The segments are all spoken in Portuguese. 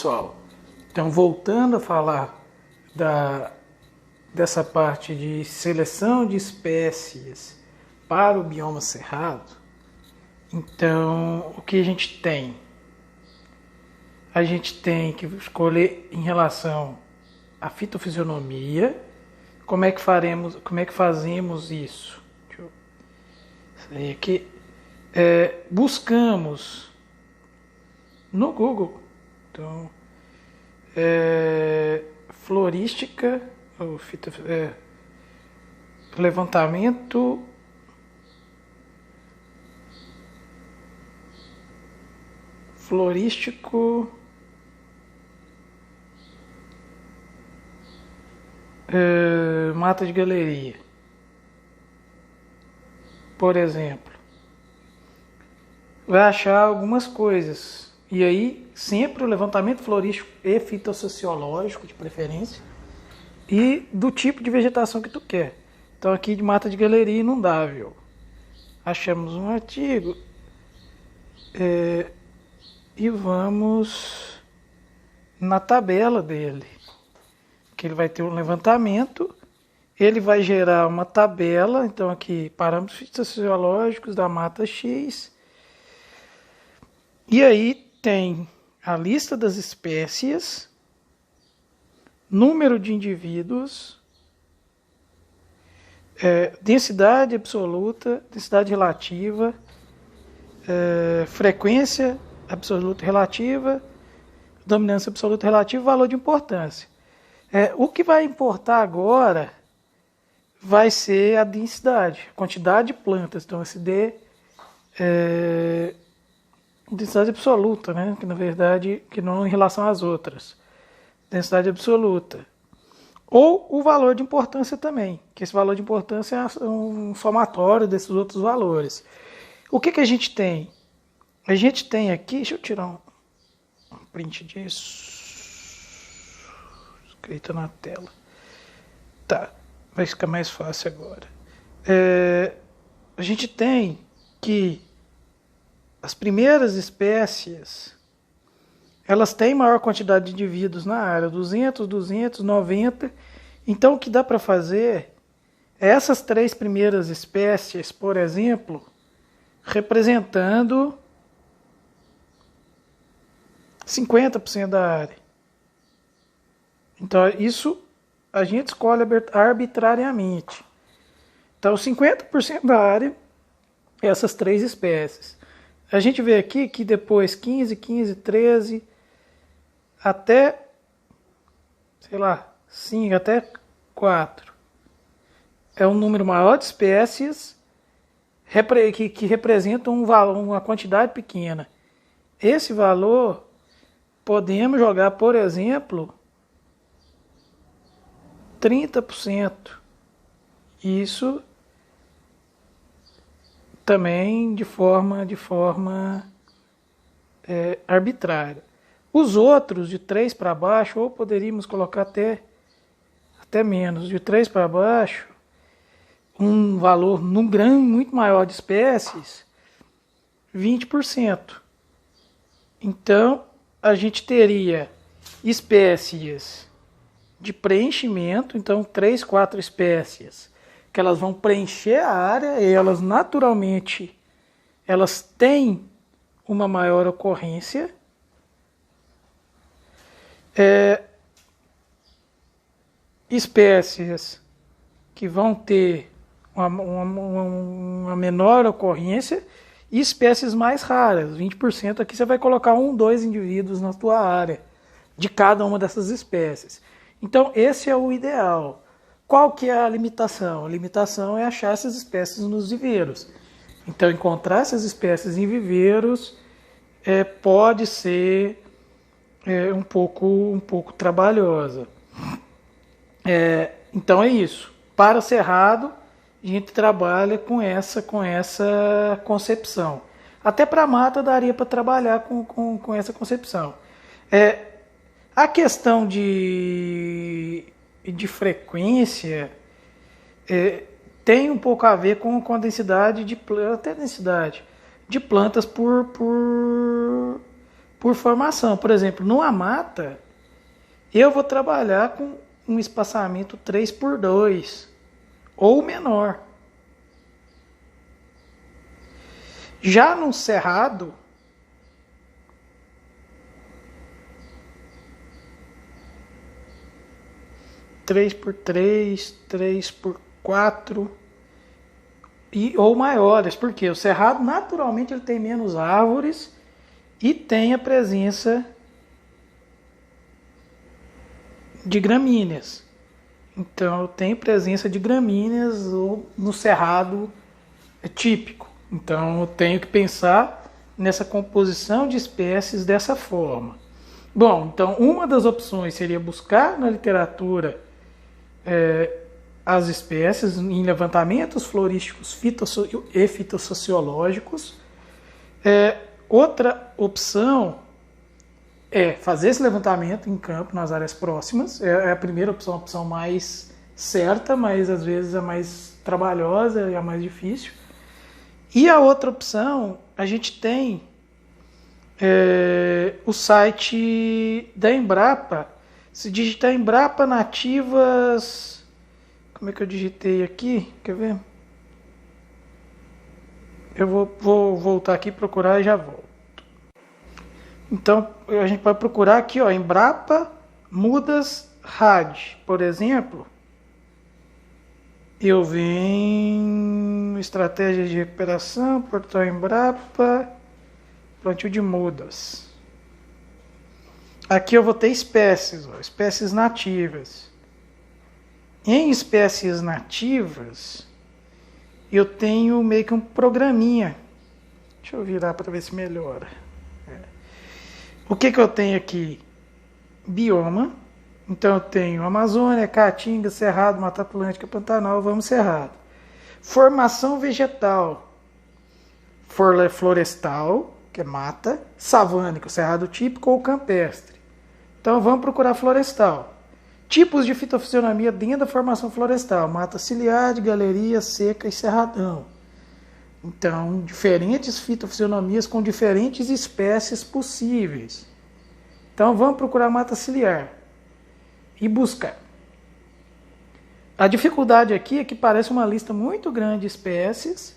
pessoal. Então, voltando a falar dessa parte de seleção de espécies para o bioma cerrado, então, o que a gente tem? A gente tem que escolher em relação à fitofisionomia, como é que fazemos isso? Deixa eu sair aqui. Buscamos no Google, então, florística, levantamento florístico, mata de galeria, por exemplo, vai achar algumas coisas. E aí, sempre o levantamento florístico e fitossociológico, de preferência, e do tipo de vegetação que tu quer. Então, aqui de mata de galeria inundável. Achamos um artigo e vamos na tabela dele, que ele vai ter um levantamento, ele vai gerar uma tabela. Então, aqui, parâmetros fitossociológicos da mata X. E aí tem a lista das espécies, número de indivíduos, densidade absoluta, densidade relativa, frequência absoluta relativa, dominância absoluta relativa, valor de importância. O que vai importar agora vai ser a densidade, a quantidade de plantas. Então, esse D densidade absoluta, né? Que na verdade, que não em relação às outras. Densidade absoluta. Ou o valor de importância também, que esse valor de importância é um somatório desses outros valores. O que a gente tem? A gente tem aqui, deixa eu tirar um print disso. Escrito na tela. Tá, vai ficar mais fácil agora. A gente tem que as primeiras espécies, elas têm maior quantidade de indivíduos na área, 200, 290. Então, o que dá para fazer é essas 3 primeiras espécies, por exemplo, representando 50% da área. Então, isso a gente escolhe arbitrariamente. Então, 50% da área, essas 3 espécies. A gente vê aqui que depois 15, 15, 13, até, sei lá, 5, até 4. É um número maior de espécies que representam um valor, uma quantidade pequena. Esse valor podemos jogar, por exemplo, 30%. Isso também de forma arbitrária. Os outros, de 3 para baixo, ou poderíamos colocar até menos, de 3 para baixo, um valor muito maior de espécies, 20%. Então, a gente teria espécies de preenchimento, então 3, 4 espécies, que elas vão preencher a área e elas naturalmente elas têm uma maior ocorrência. Espécies que vão ter uma menor ocorrência e espécies mais raras, 20%. Aqui você vai colocar 1, 2 indivíduos na tua área de cada uma dessas espécies. Então, esse é o ideal. Qual que é a limitação? A limitação é achar essas espécies nos viveiros. Então, encontrar essas espécies em viveiros pode ser um pouco trabalhosa. Então, é isso. Para o cerrado, a gente trabalha com essa concepção. Até para a mata daria para trabalhar com essa concepção. A questão de frequência tem um pouco a ver com a densidade de plantas, até densidade de plantas por por formação. Por exemplo, numa mata, eu vou trabalhar com um espaçamento 3x2 ou menor. Já no cerrado, três por três, 3x4 ou maiores, porque o cerrado naturalmente ele tem menos árvores e tem a presença de gramíneas. Então eu tenho presença de gramíneas no cerrado típico. Então eu tenho que pensar nessa composição de espécies dessa forma. Bom, então uma das opções seria buscar na literatura as espécies em levantamentos florísticos e fitossociológicos. Outra opção é fazer esse levantamento em campo, nas áreas próximas. É a primeira opção, a opção mais certa, mas às vezes a mais trabalhosa e a mais difícil. E a outra opção, a gente tem o site da Embrapa. Se digitar Embrapa Nativas... Como é que eu digitei aqui? Quer ver? Eu vou voltar aqui, procurar e já volto. Então, a gente vai procurar aqui, ó, Embrapa Mudas RAD, por exemplo. Eu venho estratégias de recuperação, portal Embrapa, plantio de mudas. Aqui eu vou ter espécies, ó, espécies nativas. Em espécies nativas, eu tenho meio que um programinha. Deixa eu virar para ver se melhora. O que eu tenho aqui? Bioma. Então eu tenho Amazônia, Caatinga, Cerrado, Mata Atlântica, Pantanal, vamos Cerrado. Formação vegetal. Florestal, que é mata. Savânico, cerrado típico ou campestre. Então vamos procurar florestal. Tipos de fitofisionomia dentro da formação florestal. Mata ciliar, galeria, seca e cerradão. Então, diferentes fitofisionomias com diferentes espécies possíveis. Então, vamos procurar mata ciliar e buscar. A dificuldade aqui é que parece uma lista muito grande de espécies.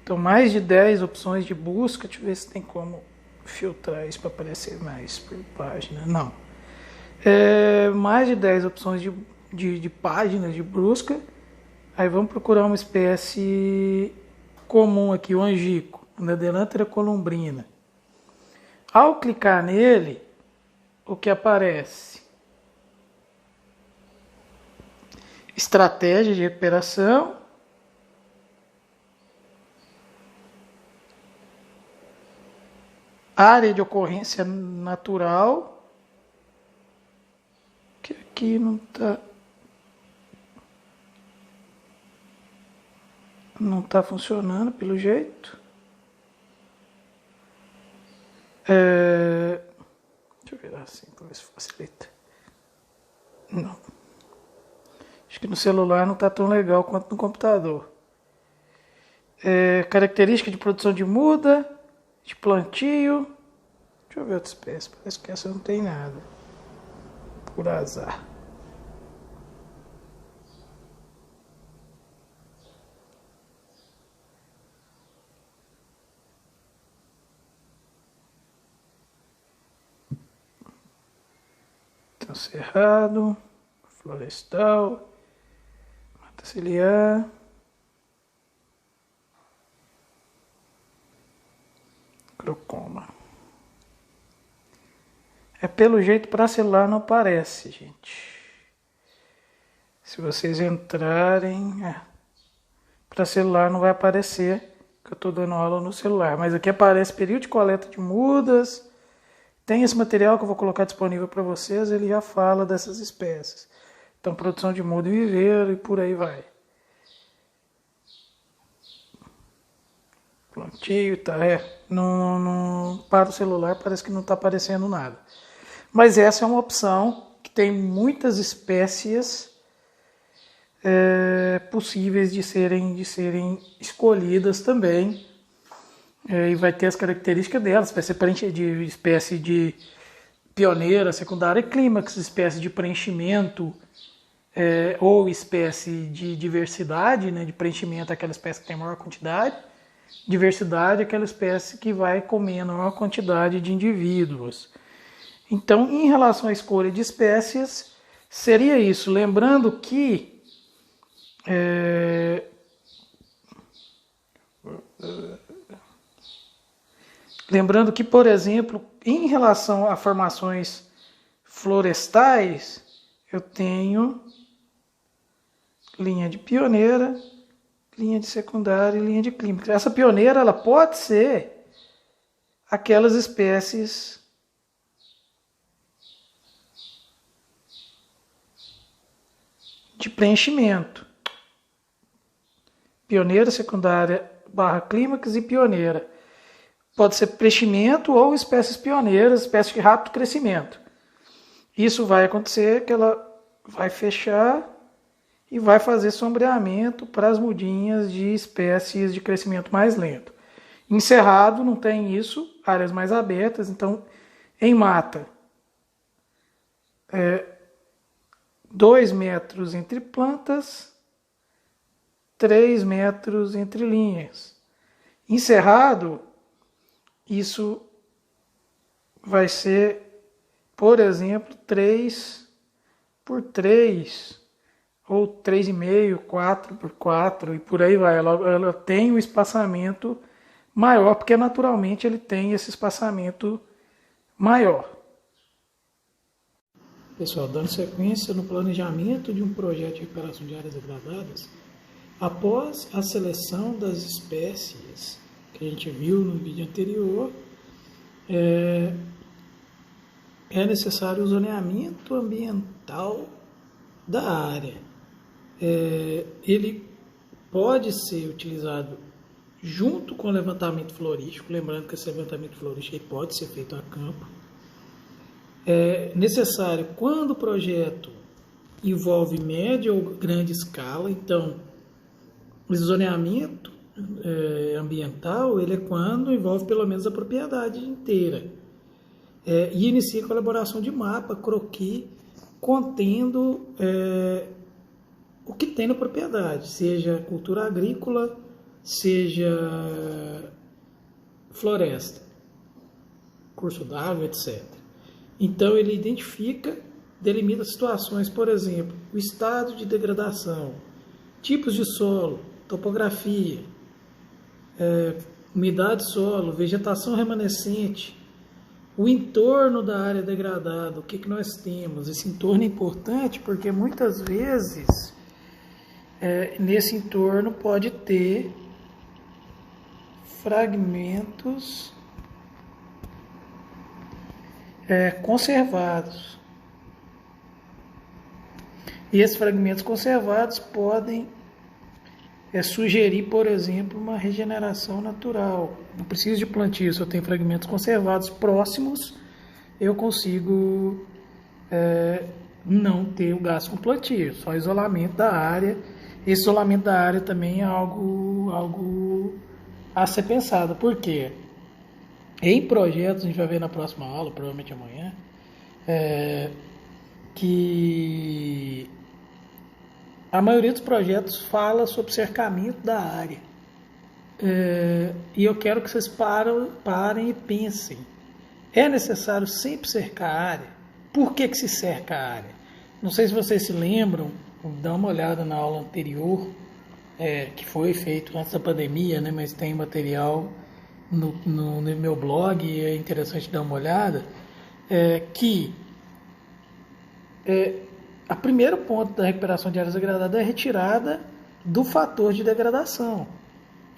Então, mais de 10 opções de busca. Deixa eu ver se tem como filtrar isso para aparecer mais por página. Não. Mais de 10 opções de páginas de busca. Aí vamos procurar uma espécie comum aqui, o angico, Nadelantera columbrina. Ao clicar nele, o que aparece? Estratégia de recuperação. Área de ocorrência natural. Que aqui não está... Não está funcionando pelo jeito. Deixa eu virar assim para ver se facilita. Não. Acho que no celular não está tão legal quanto no computador. Característica de produção de muda, de plantio. Deixa eu ver outra espécie. Parece que essa não tem nada. Por azar. Então, cerrado, florestal, mata ciliar, crocoma. Pelo jeito para celular não aparece, gente. Se vocês entrarem, para celular não vai aparecer, que eu estou dando aula no celular. Mas aqui aparece período de coleta de mudas. Tem esse material que eu vou colocar disponível para vocês, ele já fala dessas espécies. Então, produção de muda e viveiro e por aí vai. Plantio, tá? Para o celular parece que não está aparecendo nada. Mas essa é uma opção que tem muitas espécies possíveis de serem escolhidas também. e vai ter as características delas, vai ser de espécie de pioneira, secundária e clímax, espécie de preenchimento, ou espécie de diversidade, né, de preenchimento, aquela espécie que tem maior quantidade, diversidade, aquela espécie que vai comer a maior quantidade de indivíduos. Então, em relação à escolha de espécies, seria isso. Lembrando que por exemplo, em relação a formações florestais, eu tenho linha de pioneira, linha de secundária e linha de clímax. Essa pioneira ela pode ser aquelas espécies de preenchimento. Pioneira, secundária, barra clímax e pioneira. Pode ser preenchimento ou espécies pioneiras, espécies de rápido crescimento. Isso vai acontecer que ela vai fechar e vai fazer sombreamento para as mudinhas de espécies de crescimento mais lento. Em cerrado não tem isso, áreas mais abertas, então em mata 2 metros entre plantas, 3 metros entre linhas. Em cerrado, isso vai ser, por exemplo, 3 por 3, ou 3,5, 4 por 4, e por aí vai. Ela tem um espaçamento maior, porque naturalmente ele tem esse espaçamento maior. Pessoal, dando sequência no planejamento de um projeto de recuperação de áreas degradadas, após a seleção das espécies que a gente viu no vídeo anterior, é necessário o zoneamento ambiental da área. Ele pode ser utilizado junto com o levantamento florístico, lembrando que esse levantamento florístico pode ser feito a campo. É necessário quando o projeto envolve média ou grande escala, então o zoneamento ambiental ele é quando envolve pelo menos a propriedade inteira. E inicia com a elaboração de mapa, croquis, contendo o que tem na propriedade, seja cultura agrícola, seja floresta, curso d'água, etc. Então ele identifica, delimita situações, por exemplo, o estado de degradação, tipos de solo, topografia, umidade de solo, vegetação remanescente, o entorno da área degradada, o que nós temos. Esse entorno é importante porque muitas vezes nesse entorno pode ter fragmentos conservados. E esses fragmentos conservados podem sugerir, por exemplo, uma regeneração natural. Não preciso de plantio, se eu tenho fragmentos conservados próximos, eu consigo não ter o gasto com plantio, só isolamento da área. Esse isolamento da área também é algo a ser pensado. Por quê? Em projetos, a gente vai ver na próxima aula, provavelmente amanhã, que a maioria dos projetos fala sobre cercamento da área. E eu quero que vocês parem e pensem. É necessário sempre cercar a área? Por que se cerca a área? Não sei se vocês se lembram, dá uma olhada na aula anterior, que foi feito antes da pandemia, né, mas tem material no meu blog, e é interessante dar uma olhada, que o primeiro ponto da recuperação de áreas degradadas é a retirada do fator de degradação.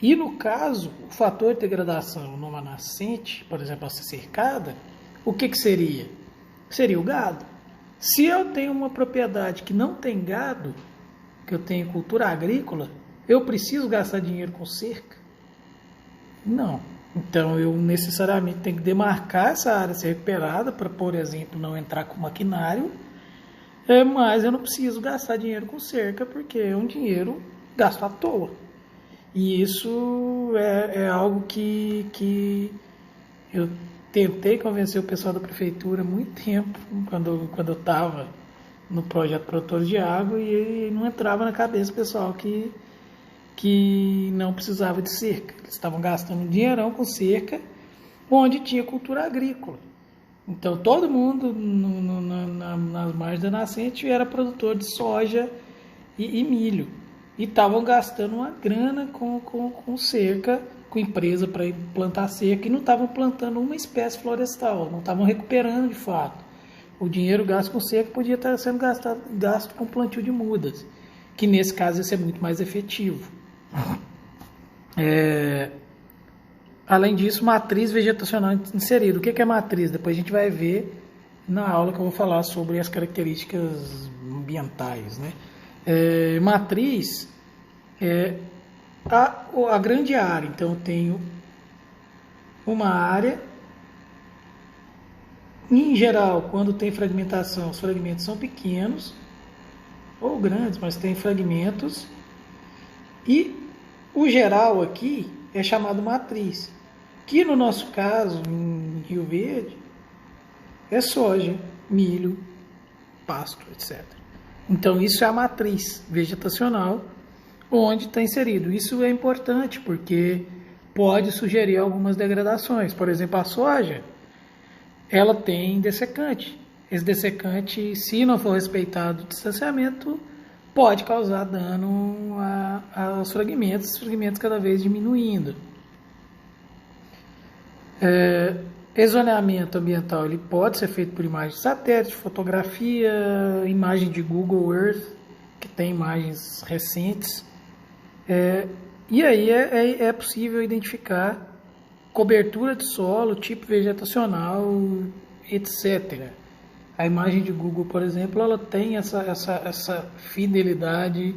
E no caso, o fator de degradação numa nascente, por exemplo, a ser cercada, o que seria? Seria o gado. Se eu tenho uma propriedade que não tem gado, que eu tenho cultura agrícola, eu preciso gastar dinheiro com cerca? Não. Então eu necessariamente tenho que demarcar essa área ser recuperada para, por exemplo, não entrar com maquinário, mas eu não preciso gastar dinheiro com cerca porque é um dinheiro gasto à toa. E isso é algo que eu tentei convencer o pessoal da prefeitura há muito tempo, quando eu estava no projeto Produtores de Água, e não entrava na cabeça do pessoal que não precisava de cerca. Eles estavam gastando um dinheirão com cerca, onde tinha cultura agrícola. Então todo mundo nas margens da nascente era produtor de soja e milho. E estavam gastando uma grana com cerca, com empresa para plantar cerca, e não estavam plantando uma espécie florestal, não estavam recuperando de fato. O dinheiro gasto com cerca podia estar sendo gasto com plantio de mudas, que nesse caso ia ser muito mais efetivo. Além disso, matriz vegetacional inserida. O que é matriz? Depois a gente vai ver na aula que eu vou falar sobre as características ambientais, né? Matriz é a grande área. Então eu tenho uma área, em geral, quando tem fragmentação, os fragmentos são pequenos ou grandes, mas tem fragmentos, e o geral aqui é chamado matriz, que no nosso caso, em Rio Verde, é soja, milho, pasto, etc. Então isso é a matriz vegetacional onde está inserido. Isso é importante porque pode sugerir algumas degradações. Por exemplo, a soja, ela tem dessecante. Esse dessecante, se não for respeitado o distanciamento, pode causar dano aos fragmentos, os fragmentos cada vez diminuindo. Zoneamento ambiental ele pode ser feito por imagem de satélite, fotografia, imagem de Google Earth, que tem imagens recentes. E aí é possível identificar cobertura de solo, tipo vegetacional, etc. A imagem de Google, por exemplo, ela tem essa fidelidade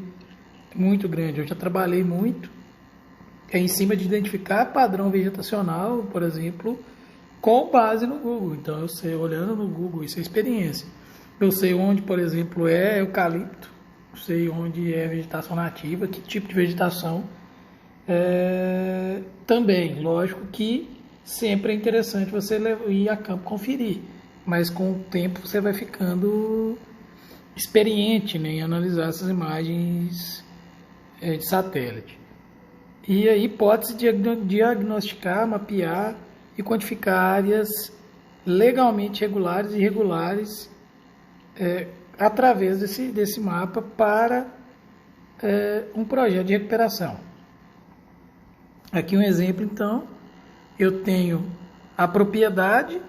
muito grande. Eu já trabalhei muito em cima de identificar padrão vegetacional, por exemplo, com base no Google. Então eu sei, olhando no Google, isso é experiência. Eu sei onde, por exemplo, é eucalipto, sei onde é vegetação nativa, que tipo de vegetação. Também, lógico que sempre é interessante você ir a campo conferir, mas com o tempo você vai ficando experiente, né, em analisar essas imagens de satélite. E aí pode-se diagnosticar, mapear e quantificar áreas legalmente regulares e irregulares através desse mapa para um projeto de recuperação. Aqui um exemplo, então, eu tenho a propriedade,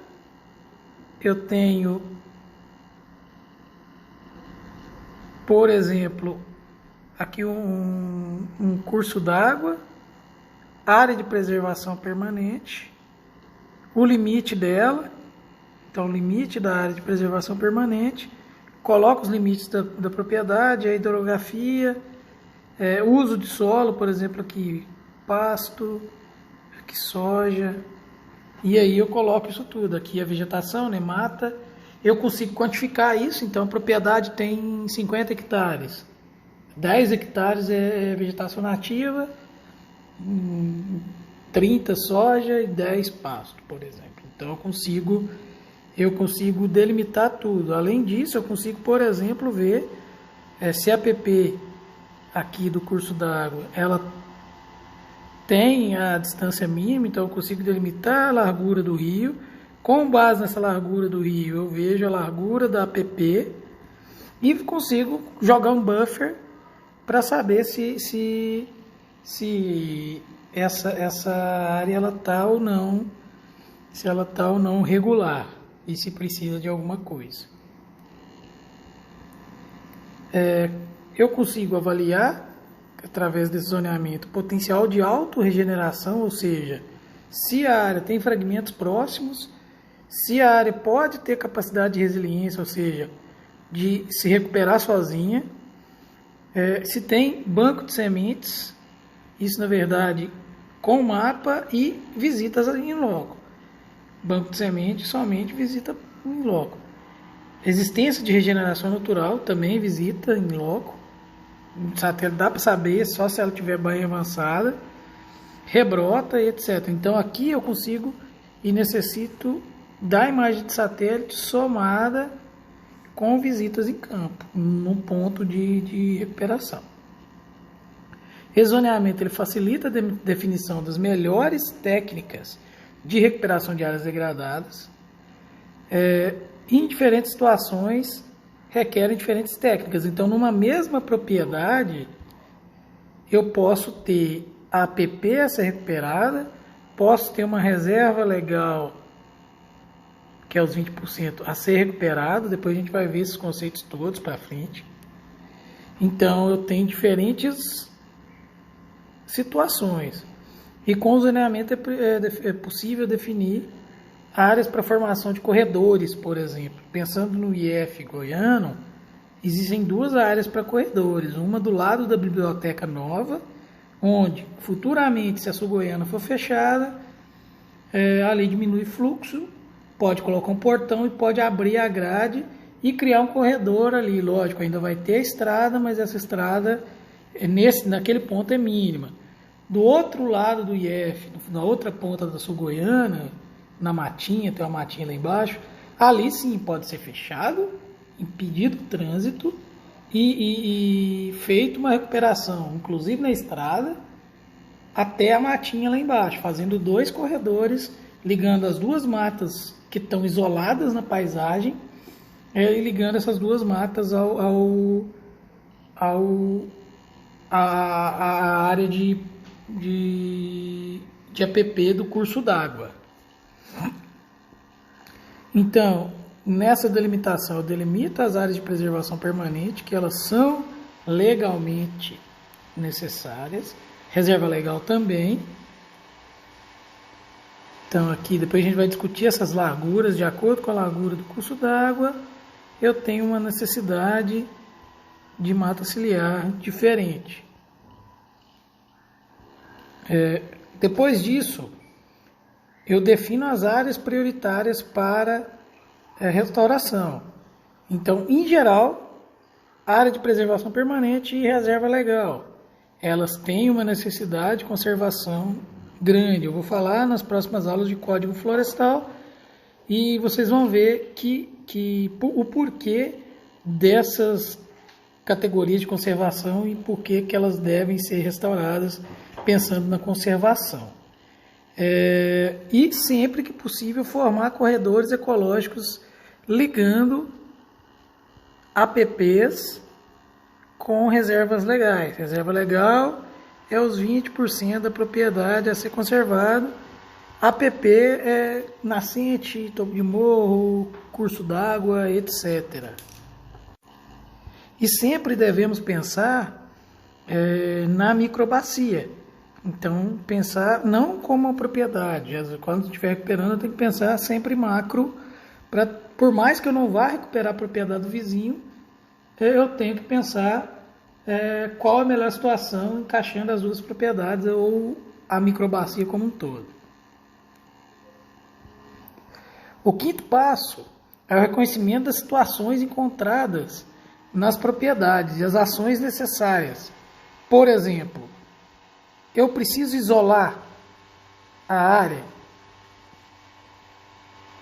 eu tenho, por exemplo, aqui um curso d'água, área de preservação permanente, o limite dela, então o limite da área de preservação permanente, coloco os limites da propriedade, a hidrografia, uso de solo, por exemplo, aqui pasto, aqui soja, e aí eu coloco isso tudo, aqui a vegetação, né, mata, eu consigo quantificar isso, então a propriedade tem 50 hectares, 10 hectares é vegetação nativa, 30 soja e 10 pasto, por exemplo. Então eu consigo delimitar tudo. Além disso, eu consigo, por exemplo, ver se a APP aqui do curso d'água, ela tem a distância mínima, então eu consigo delimitar a largura do rio. Com base nessa largura do rio, eu vejo a largura da APP e consigo jogar um buffer para saber se essa área ela está ou não, se ela está ou não regular e se precisa de alguma coisa. Eu consigo avaliar, através desse zoneamento, potencial de autorregeneração, ou seja, se a área tem fragmentos próximos, se a área pode ter capacidade de resiliência, ou seja, de se recuperar sozinha, se tem banco de sementes, isso na verdade com mapa e visitas em loco. Banco de sementes somente visita em loco. Existência de regeneração natural também visita em loco. satélite dá para saber só se ela tiver bem avançada, rebrota e etc. Então aqui eu consigo e necessito da imagem de satélite somada com visitas em campo, no ponto de recuperação. Rezoneamento ele facilita a definição das melhores técnicas de recuperação de áreas degradadas. Em diferentes situações requerem diferentes técnicas. Então, numa mesma propriedade, eu posso ter a APP a ser recuperada, posso ter uma reserva legal, que é os 20%, a ser recuperado. Depois a gente vai ver esses conceitos todos para frente. Então, eu tenho diferentes situações. E com o zoneamento é possível definir áreas para formação de corredores, por exemplo. Pensando no IF goiano, existem duas áreas para corredores. Uma do lado da biblioteca nova, onde futuramente, se a Sul Goiana for fechada, ali diminui fluxo, pode colocar um portão e pode abrir a grade e criar um corredor ali. Lógico, ainda vai ter a estrada, mas essa estrada naquele ponto é mínima. Do outro lado do IF, na outra ponta da Sul Goiana, na matinha, tem uma matinha lá embaixo, ali sim pode ser fechado, impedido o trânsito e feito uma recuperação, inclusive na estrada, até a matinha lá embaixo, fazendo 2 corredores, ligando as 2 matas que estão isoladas na paisagem, e ligando essas 2 matas a área de APP do curso d'água. Então, nessa delimitação, eu delimito as áreas de preservação permanente, que elas são legalmente necessárias, reserva legal também. Então, aqui, depois a gente vai discutir essas larguras, de acordo com a largura do curso d'água, eu tenho uma necessidade de mata ciliar diferente. Depois disso, eu defino as áreas prioritárias para restauração. Então, em geral, área de preservação permanente e reserva legal, elas têm uma necessidade de conservação grande. Eu vou falar nas próximas aulas de Código Florestal e vocês vão ver o porquê dessas categorias de conservação e por que elas devem ser restauradas pensando na conservação. E sempre que possível formar corredores ecológicos ligando APPs com reservas legais. Reserva legal é os 20% da propriedade a ser conservado. APP é nascente, topo de morro, curso d'água, etc. E sempre devemos pensar na microbacia. Então, pensar não como uma propriedade. Quando estiver recuperando, tem que pensar sempre macro. Por mais que eu não vá recuperar a propriedade do vizinho, eu tenho que pensar qual a melhor situação encaixando as 2 propriedades ou a microbacia como um todo. O 5º passo é o reconhecimento das situações encontradas nas propriedades e as ações necessárias. Por exemplo, eu preciso isolar a área,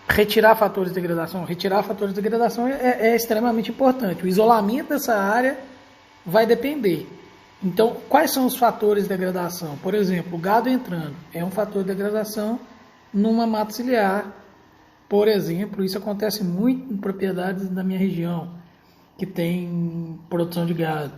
retirar fatores de degradação. Retirar fatores de degradação é extremamente importante. O isolamento dessa área vai depender. Então, quais são os fatores de degradação? Por exemplo, o gado entrando é um fator de degradação numa mata ciliar. Por exemplo, isso acontece muito em propriedades da minha região, que tem produção de gado.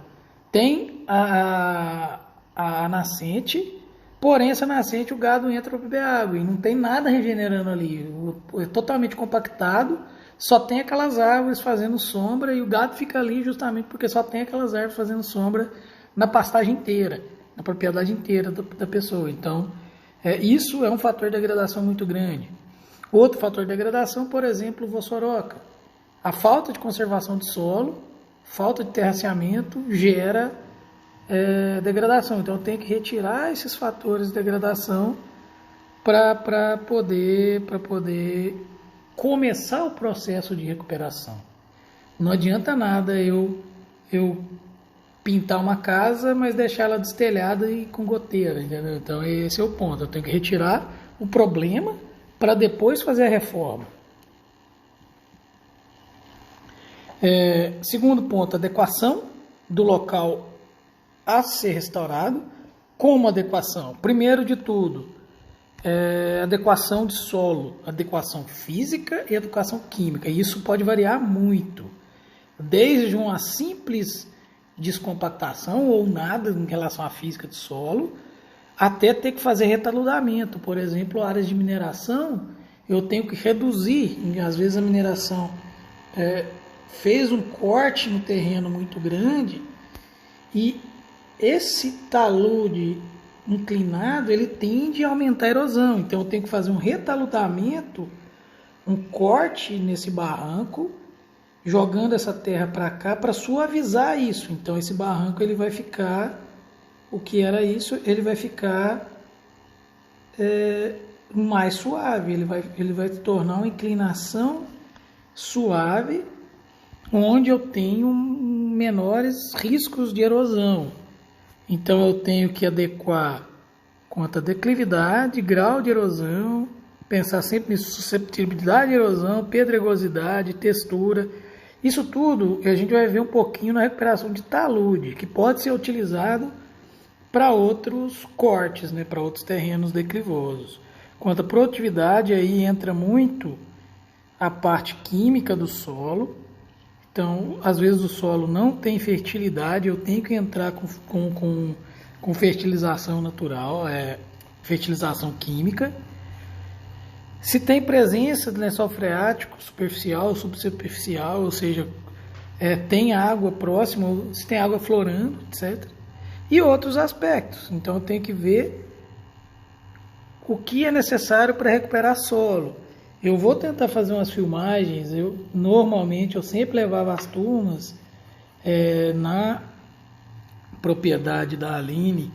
Tem a nascente, porém essa nascente o gado entra para beber água e não tem nada regenerando ali, é totalmente compactado, só tem aquelas árvores fazendo sombra e o gado fica ali justamente porque só tem aquelas árvores fazendo sombra na pastagem inteira, na propriedade inteira da pessoa. Então, isso é um fator de degradação muito grande. Outro fator de degradação, por exemplo, o vossoroca. A falta de conservação de solo, falta de terraceamento gera degradação. Então eu tenho que retirar esses fatores de degradação para poder começar o processo de recuperação. Não adianta nada eu pintar uma casa, mas deixar ela destelhada e com goteira, entendeu? Então esse é o ponto. Eu tenho que retirar o problema para depois fazer a reforma. Segundo ponto, adequação do local a ser restaurado. Como adequação? Primeiro de tudo, adequação de solo, adequação física e adequação química. E isso pode variar muito, desde uma simples descompactação ou nada em relação à física de solo, até ter que fazer retaludamento. Por exemplo, áreas de mineração, eu tenho que reduzir. Às vezes a mineração fez um corte no terreno muito grande e esse talude inclinado, ele tende a aumentar a erosão. Então eu tenho que fazer um retaludamento, um corte nesse barranco, jogando essa terra para cá para suavizar isso. Então esse barranco ele vai ficar, o que era isso, ele vai ficar mais suave, ele vai tornar uma inclinação suave, onde eu tenho menores riscos de erosão. Então eu tenho que adequar quanto à declividade, grau de erosão, pensar sempre nisso, susceptibilidade de erosão, pedregosidade, textura. Isso tudo a gente vai ver um pouquinho na recuperação de talude, que pode ser utilizado para outros cortes, né, para outros terrenos declivosos. Quanto à produtividade, aí entra muito a parte química do solo. Então, às vezes o solo não tem fertilidade, eu tenho que entrar com fertilização natural, fertilização química. Se tem presença de lençol freático superficial, subsuperficial, ou seja, tem água próxima, se tem água florando, etc. E outros aspectos. Então, eu tenho que ver o que é necessário para recuperar solo. Eu vou tentar fazer umas filmagens. Normalmente eu sempre levava as turmas na propriedade da Aline,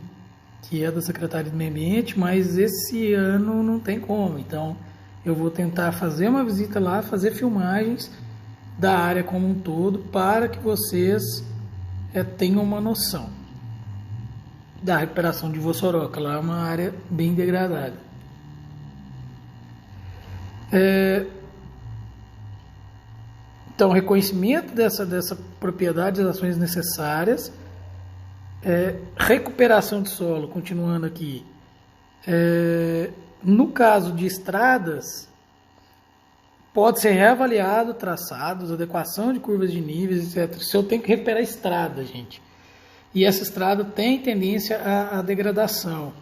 que é da Secretaria do Meio Ambiente, mas esse ano não tem como. Então eu vou tentar fazer uma visita lá, fazer filmagens da área como um todo, para que vocês tenham uma noção da recuperação de Vossoroca. Lá é uma área bem degradada. Então, reconhecimento dessa propriedade, das ações necessárias, recuperação de solo, continuando aqui. No caso de estradas, pode ser reavaliado traçados, adequação de curvas de níveis, etc. Se eu tenho que recuperar estrada, gente, e essa estrada tem tendência à degradação,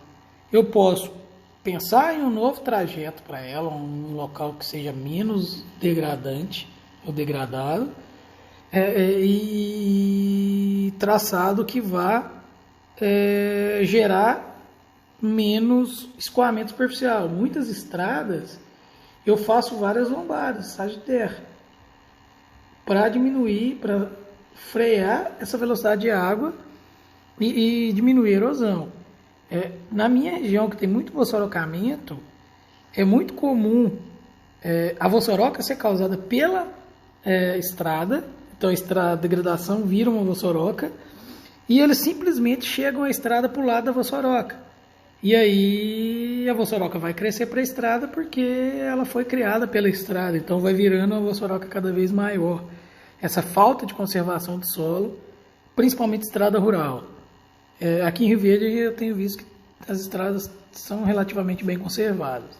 eu posso pensar em um novo trajeto para ela, um local que seja menos degradante ou degradado, e traçado que vá gerar menos escoamento superficial. Muitas estradas eu faço várias lombadas, de terra, para diminuir, para frear essa velocidade de água e diminuir a erosão. Na minha região, que tem muito vossorocamento, é muito comum a vossoroca ser causada pela estrada. Então a degradação vira uma vossoroca e eles simplesmente chegam à estrada para o lado da vossoroca. E aí a vossoroca vai crescer para a estrada porque ela foi criada pela estrada. Então vai virando uma vossoroca cada vez maior. Essa falta de conservação do solo, principalmente estrada rural. Aqui em Rio Verde eu tenho visto que as estradas são relativamente bem conservadas.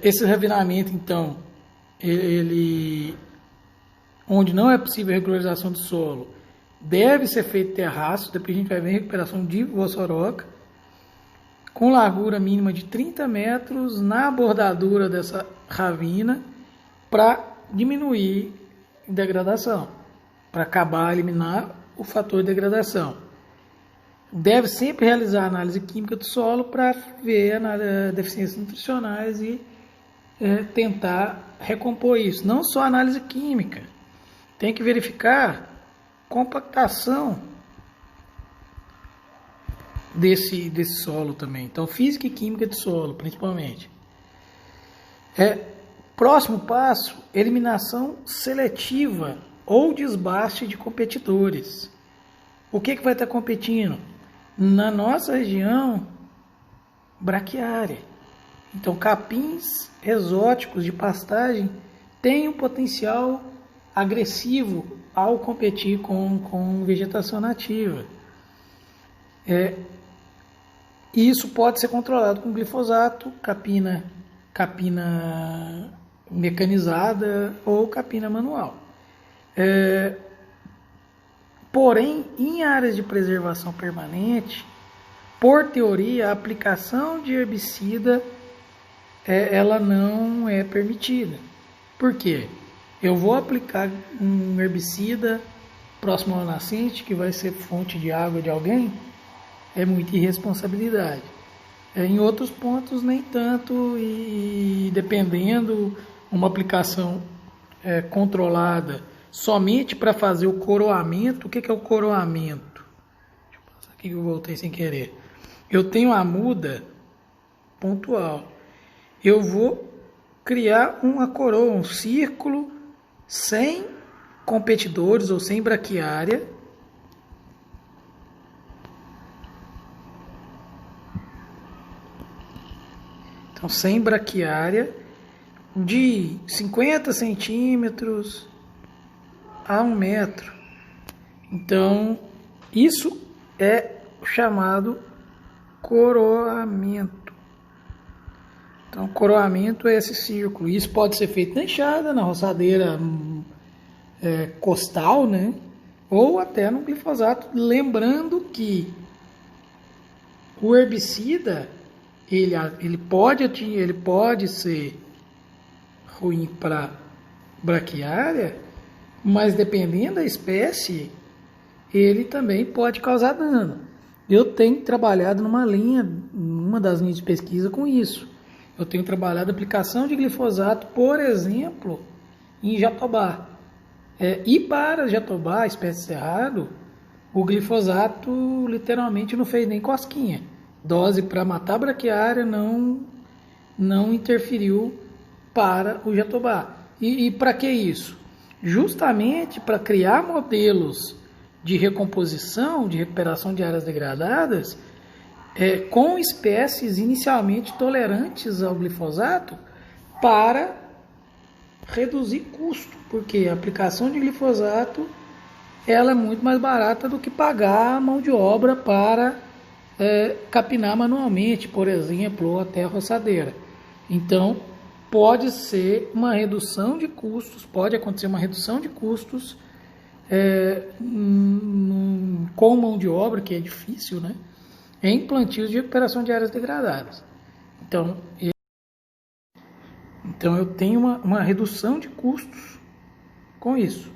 Esse reviramento, então, onde não é possível regularização do solo, deve ser feito terraço. Depois a gente vai ver a recuperação de vossoroca, com largura mínima de 30 metros na bordadura dessa ravina, para diminuir a degradação, para acabar, eliminar o fator de degradação. Deve sempre realizar análise química do solo para ver deficiências nutricionais e tentar recompor isso. Não só análise química, tem que verificar compactação desse solo também. Então, física e química de solo, principalmente. Próximo passo, eliminação seletiva ou desbaste de competidores. O que vai estar competindo? Na nossa região, braquiária. Então, capins exóticos de pastagem têm um potencial agressivo ao competir com vegetação nativa. Isso pode ser controlado com glifosato, capina mecanizada ou capina manual. Porém, em áreas de preservação permanente, por teoria, a aplicação de herbicida ela não é permitida. Por quê? Eu vou aplicar um herbicida próximo ao nascente, que vai ser fonte de água de alguém, é muita irresponsabilidade. Em outros pontos, nem tanto, e dependendo, uma aplicação controlada somente para fazer o coroamento. O que é o coroamento? Deixa eu passar aqui que eu voltei sem querer. Eu tenho a muda pontual. Eu vou criar uma coroa, um círculo sem competidores ou sem braquiária. Então, sem braquiária, de 50 centímetros a 1 metro. Então, isso é chamado coroamento. Então, coroamento é esse círculo. Isso pode ser feito na enxada, na roçadeira costal, né? Ou até no glifosato. Lembrando que o herbicida ele pode ser ruim para braquiária, mas dependendo da espécie, ele também pode causar dano. Eu tenho trabalhado numa das linhas de pesquisa com isso. Eu tenho trabalhado a aplicação de glifosato, por exemplo, em jatobá. E para jatobá, espécie cerrado, o glifosato literalmente não fez nem cosquinha. Dose para matar a braquiária não interferiu para o jatobá. E para que isso? Justamente para criar modelos de recomposição, de recuperação de áreas degradadas, com espécies inicialmente tolerantes ao glifosato, para reduzir custo, porque a aplicação de glifosato ela é muito mais barata do que pagar a mão de obra para capinar manualmente, por exemplo, ou até a roçadeira. Então, pode ser uma redução de custos, pode acontecer uma redução de custos com mão de obra, que é difícil, né? Em plantios de recuperação de áreas degradadas. Então eu tenho uma redução de custos com isso,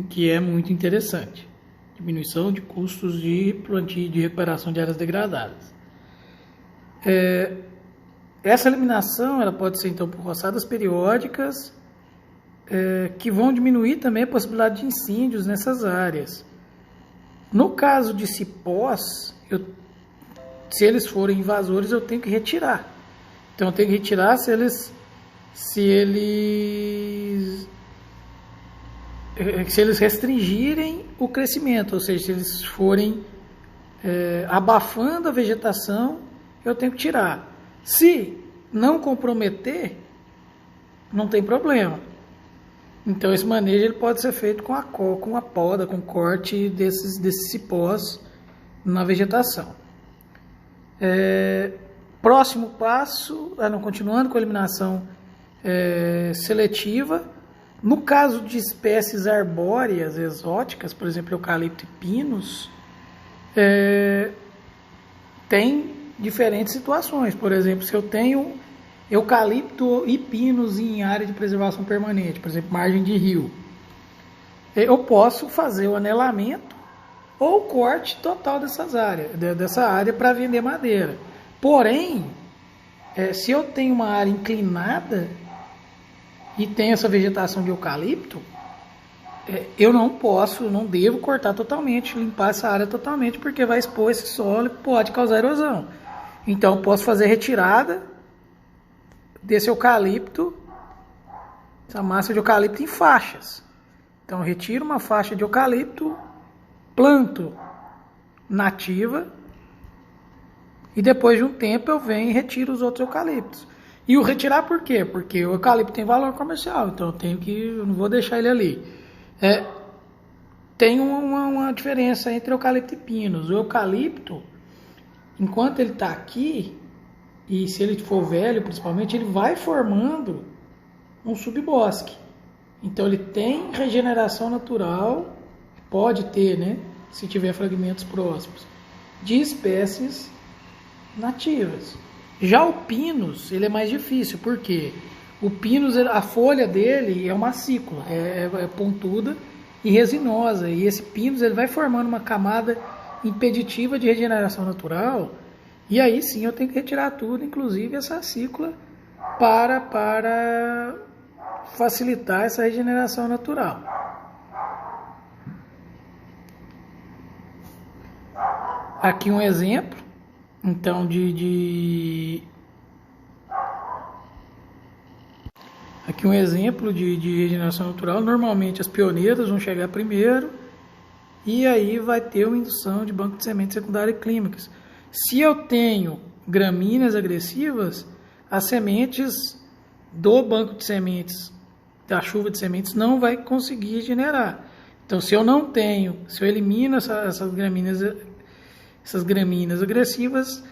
que é muito interessante. Diminuição de custos de plantio de recuperação de áreas degradadas. Essa eliminação ela pode ser então por roçadas periódicas, que vão diminuir também a possibilidade de incêndios nessas áreas. No caso de cipós, se eles forem invasores, eu tenho que retirar. Então eu tenho que retirar se eles restringirem o crescimento, ou seja, se eles forem abafando a vegetação, eu tenho que tirar. Se não comprometer, não tem problema. Então esse manejo ele pode ser feito com a poda, com corte desses cipós na vegetação. Próximo passo, continuando com a eliminação seletiva. No caso de espécies arbóreas exóticas, por exemplo, eucalipto e pinos, tem diferentes situações. Por exemplo, se eu tenho eucalipto e pinos em área de preservação permanente, por exemplo, margem de rio, eu posso fazer o anelamento ou o corte total dessa área para vender madeira. Porém, se eu tenho uma área inclinada e tem essa vegetação de eucalipto, eu não devo cortar totalmente, limpar essa área totalmente, porque vai expor esse solo e pode causar erosão. Então, eu posso fazer retirada desse eucalipto, essa massa de eucalipto em faixas. Então eu retiro uma faixa de eucalipto, planto nativa e depois de um tempo eu venho e retiro os outros eucaliptos. E o retirar por quê? Porque o eucalipto tem valor comercial, então eu não vou deixar ele ali. Tem uma diferença entre eucalipto e pinos. O eucalipto, enquanto ele está aqui, e se ele for velho principalmente, ele vai formando um subbosque. Então ele tem regeneração natural, pode ter, né, se tiver fragmentos próximos, de espécies nativas. Já o pinus, ele é mais difícil, porque o pinus, a folha dele é uma acícula, é pontuda e resinosa, e esse pinus ele vai formando uma camada impeditiva de regeneração natural, e aí sim eu tenho que retirar tudo, inclusive essa acícula, para facilitar essa regeneração natural. Aqui um exemplo, então, aqui um exemplo de regeneração natural. Normalmente as pioneiras vão chegar primeiro e aí vai ter uma indução de banco de sementes secundárias e clínicas. Se eu tenho gramíneas agressivas, as sementes do banco de sementes, da chuva de sementes, não vai conseguir generar. Então, se eu elimino essas gramíneas agressivas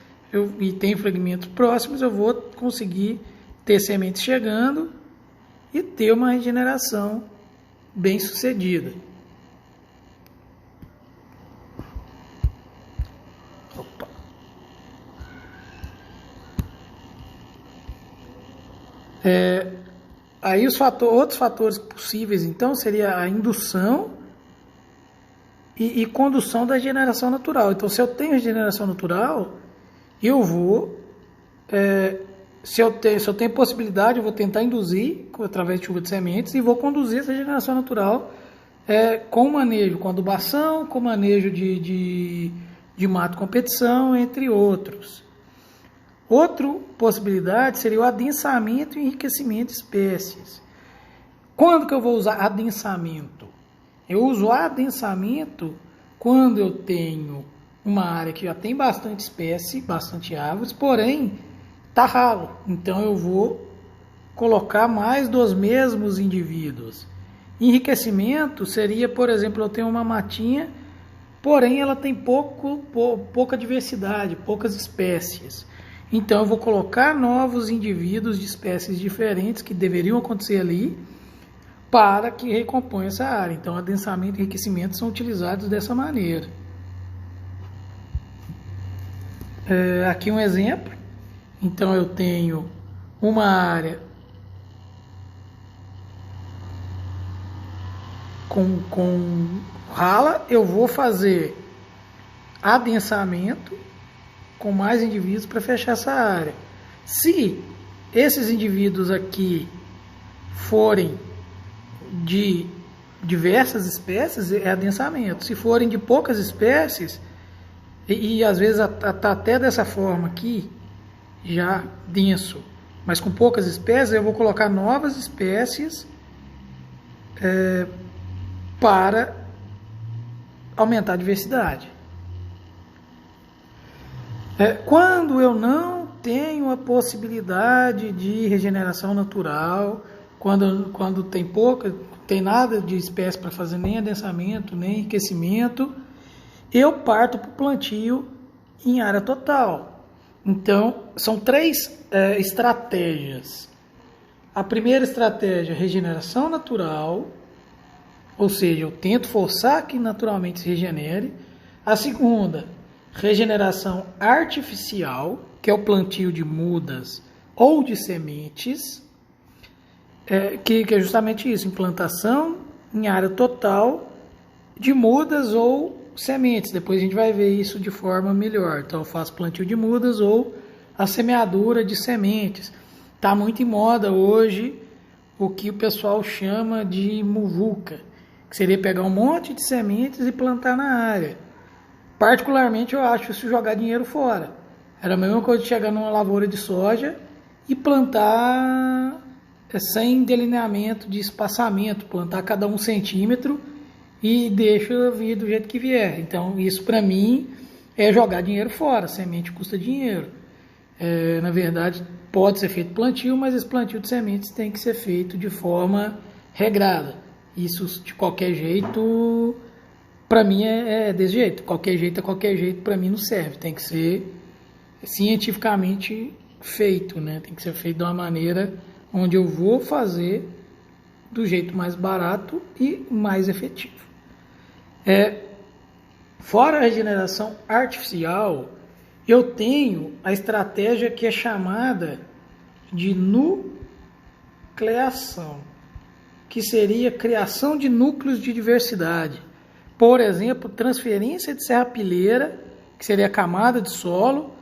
e tem fragmentos próximos, eu vou conseguir ter sementes chegando e ter uma regeneração bem sucedida. Opa. Aí outros fatores possíveis, então, seria a indução e condução da regeneração natural. Então, se eu tenho regeneração natural, eu vou, se eu tenho possibilidade, eu vou tentar induzir através de chuva de sementes e vou conduzir essa regeneração natural com manejo, com adubação, com manejo de mato competição, entre outros. Outra possibilidade seria o adensamento e enriquecimento de espécies. Quando que eu vou usar adensamento? Eu uso adensamento quando eu tenho uma área que já tem bastante espécie, bastante árvores, porém está ralo. Então eu vou colocar mais dos mesmos indivíduos. Enriquecimento seria, por exemplo, eu tenho uma matinha, porém ela tem pouca diversidade, poucas espécies. Então eu vou colocar novos indivíduos de espécies diferentes que deveriam acontecer ali para que recomponha essa área. Então adensamento e enriquecimento são utilizados dessa maneira. Aqui um exemplo. Então eu tenho uma área com rala, eu vou fazer adensamento com mais indivíduos para fechar essa área. Se esses indivíduos aqui forem de diversas espécies, é adensamento. Se forem de poucas espécies, e às vezes tá até dessa forma aqui, já denso, mas com poucas espécies, eu vou colocar novas espécies para aumentar a diversidade. Quando eu não tenho a possibilidade de regeneração natural, quando tem nada de espécie para fazer nem adensamento, nem enriquecimento, eu parto para o plantio em área total. Então, são três estratégias. A primeira estratégia é regeneração natural, ou seja, eu tento forçar que naturalmente se regenere. A segunda, regeneração artificial, que é o plantio de mudas ou de sementes, que é justamente isso, implantação em área total de mudas ou sementes. Depois a gente vai ver isso de forma melhor. Então eu faço plantio de mudas ou a semeadura de sementes. Está muito em moda hoje o que o pessoal chama de muvuca, que seria pegar um monte de sementes e plantar na área. Particularmente eu acho isso jogar dinheiro fora. Era a mesma coisa de chegar numa lavoura de soja e plantar sem delineamento de espaçamento, plantar cada 1 centímetro e deixa vir do jeito que vier. Então isso para mim é jogar dinheiro fora, semente custa dinheiro. Na verdade pode ser feito plantio, mas esse plantio de sementes tem que ser feito de forma regrada. Isso de qualquer jeito, para mim é desse jeito. Qualquer jeito para mim não serve. Tem que ser cientificamente feito, né? Tem que ser feito de uma maneira onde eu vou fazer do jeito mais barato e mais efetivo. Fora a regeneração artificial, eu tenho a estratégia que é chamada de nucleação, que seria criação de núcleos de diversidade. Por exemplo, transferência de serrapilheira, que seria a camada de solo,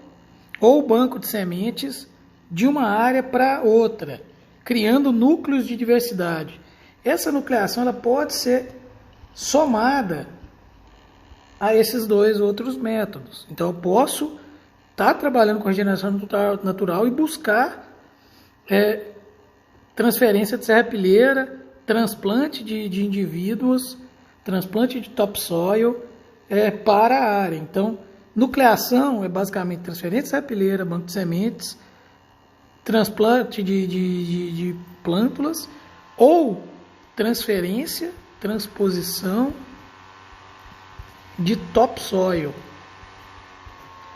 ou banco de sementes de uma área para outra, criando núcleos de diversidade. Essa nucleação ela pode ser somada a esses dois outros métodos. Então eu posso estar trabalhando com regeneração natural e buscar transferência de serrapilheira, transplante de indivíduos, transplante de topsoil para a área. Então, nucleação é basicamente transferência de serrapilheira, banco de sementes, transplante de plântulas ou transposição de topsoil.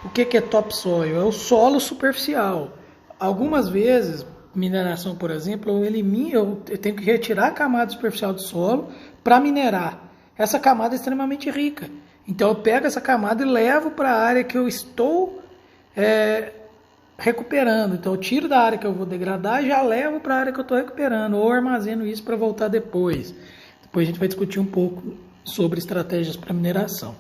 O que é topsoil? É o solo superficial. Algumas vezes, mineração, por exemplo, eu tenho que retirar a camada superficial do solo para minerar. Essa camada é extremamente rica. Então eu pego essa camada e levo para a área que eu estou recuperando. Então eu tiro da área que eu vou degradar e já levo para a área que eu estou recuperando, ou armazeno isso para voltar depois. Depois a gente vai discutir um pouco sobre estratégias para mineração.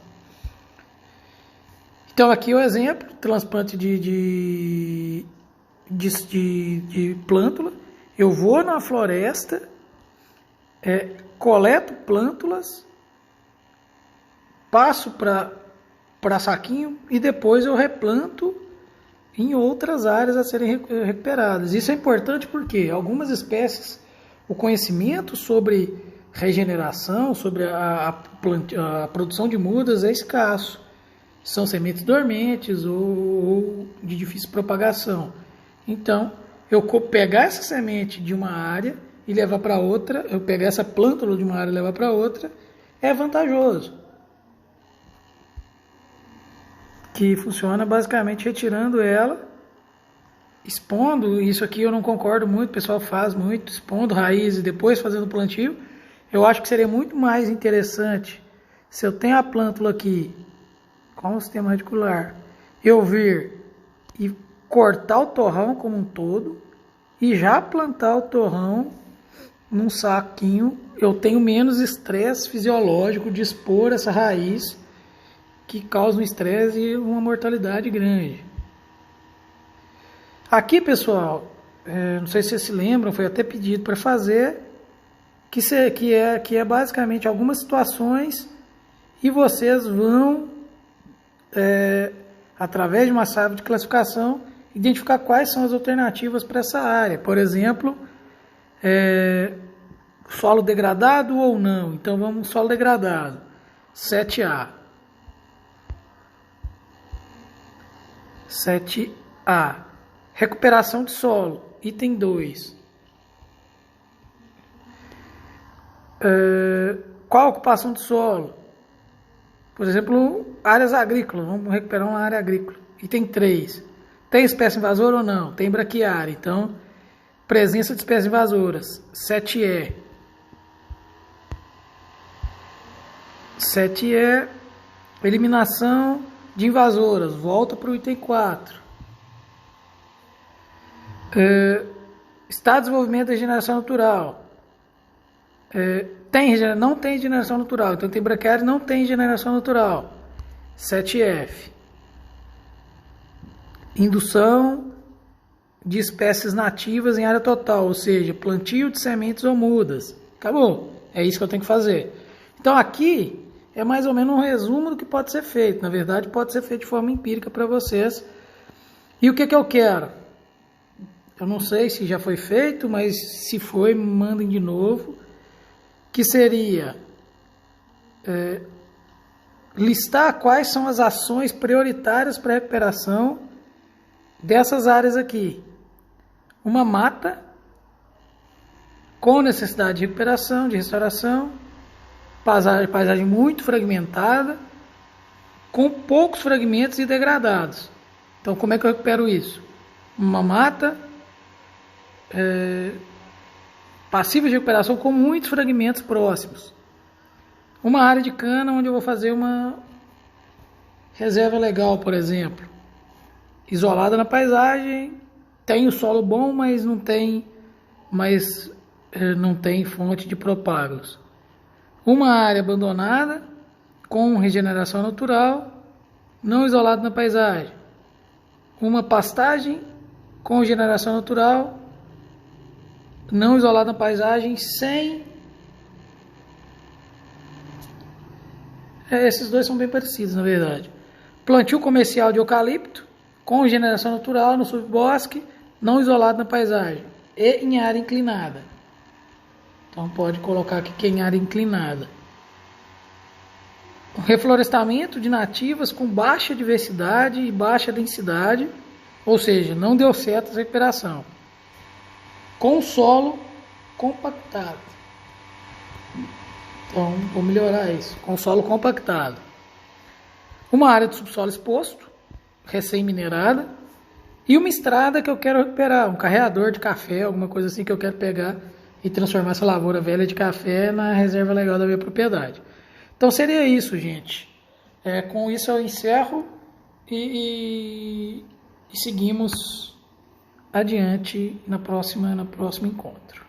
Então aqui o exemplo, transplante de plântula. Eu vou na floresta, coleto plântulas, passo para saquinho e depois eu replanto em outras áreas a serem recuperadas. Isso é importante porque algumas espécies, o conhecimento sobre regeneração, sobre a produção de mudas é escasso. São sementes dormentes ou de difícil propagação. Então, eu pegar essa semente de uma área e levar para outra, eu pegar essa plântula de uma área e levar para outra, é vantajoso. Que funciona basicamente retirando ela, expondo. Isso aqui eu não concordo muito, o pessoal faz muito, expondo raiz e depois fazendo plantio. Eu acho que seria muito mais interessante se eu tenho a plântula aqui com o sistema radicular, eu vir e cortar o torrão como um todo e já plantar o torrão num saquinho. Eu tenho menos estresse fisiológico de expor essa raiz que causa um estresse e uma mortalidade grande. Aqui, pessoal, não sei se vocês se lembram, foi até pedido para fazer, que é basicamente algumas situações e vocês vão, através de uma chave de classificação, identificar quais são as alternativas para essa área. Por exemplo, solo degradado ou não. Então vamos solo degradado, 7A. 7A. Recuperação de solo, item 2. Qual a ocupação do solo? Por exemplo, áreas agrícolas. Vamos recuperar uma área agrícola. Item 3. Tem espécie invasora ou não? Tem braquiária. Então, presença de espécies invasoras. 7E. 7E. Eliminação de invasoras. Volta para o item 4. Estado de desenvolvimento da regeneração natural. Não tem regeneração natural. Então tem braquiária, não tem regeneração natural. 7F. Indução de espécies nativas em área total, ou seja, plantio de sementes ou mudas. Acabou. É isso que eu tenho que fazer. Então aqui é mais ou menos um resumo do que pode ser feito. Na verdade, pode ser feito de forma empírica para vocês. E o que eu quero? eu não sei se já foi feito, mas se foi, mandem de novo, que seria listar quais são as ações prioritárias para a recuperação dessas áreas aqui. Uma mata com necessidade de recuperação, de restauração, paisagem muito fragmentada, com poucos fragmentos e degradados. Então, como é que eu recupero isso? Uma mata passiva de recuperação com muitos fragmentos próximos. Uma área de cana onde eu vou fazer uma reserva legal, por exemplo. Isolada na paisagem, tem o solo bom, mas não tem fonte de propágulos. Uma área abandonada, com regeneração natural, não isolada na paisagem. Uma pastagem com regeneração natural, não isolada na paisagem, sem... esses dois são bem parecidos, na verdade. Plantio comercial de eucalipto, com regeneração natural no subbosque, não isolado na paisagem, e em área inclinada. Então pode colocar aqui que é em área inclinada. O reflorestamento de nativas com baixa diversidade e baixa densidade, ou seja, não deu certo essa recuperação. Com solo compactado. Então, vou melhorar isso. Com solo compactado. Uma área de subsolo exposto, recém-minerada. E uma estrada que eu quero recuperar. Um carreador de café, alguma coisa assim que eu quero pegar e transformar essa lavoura velha de café na reserva legal da minha propriedade. Então, seria isso, gente. Com isso eu encerro e seguimos adiante no próximo encontro.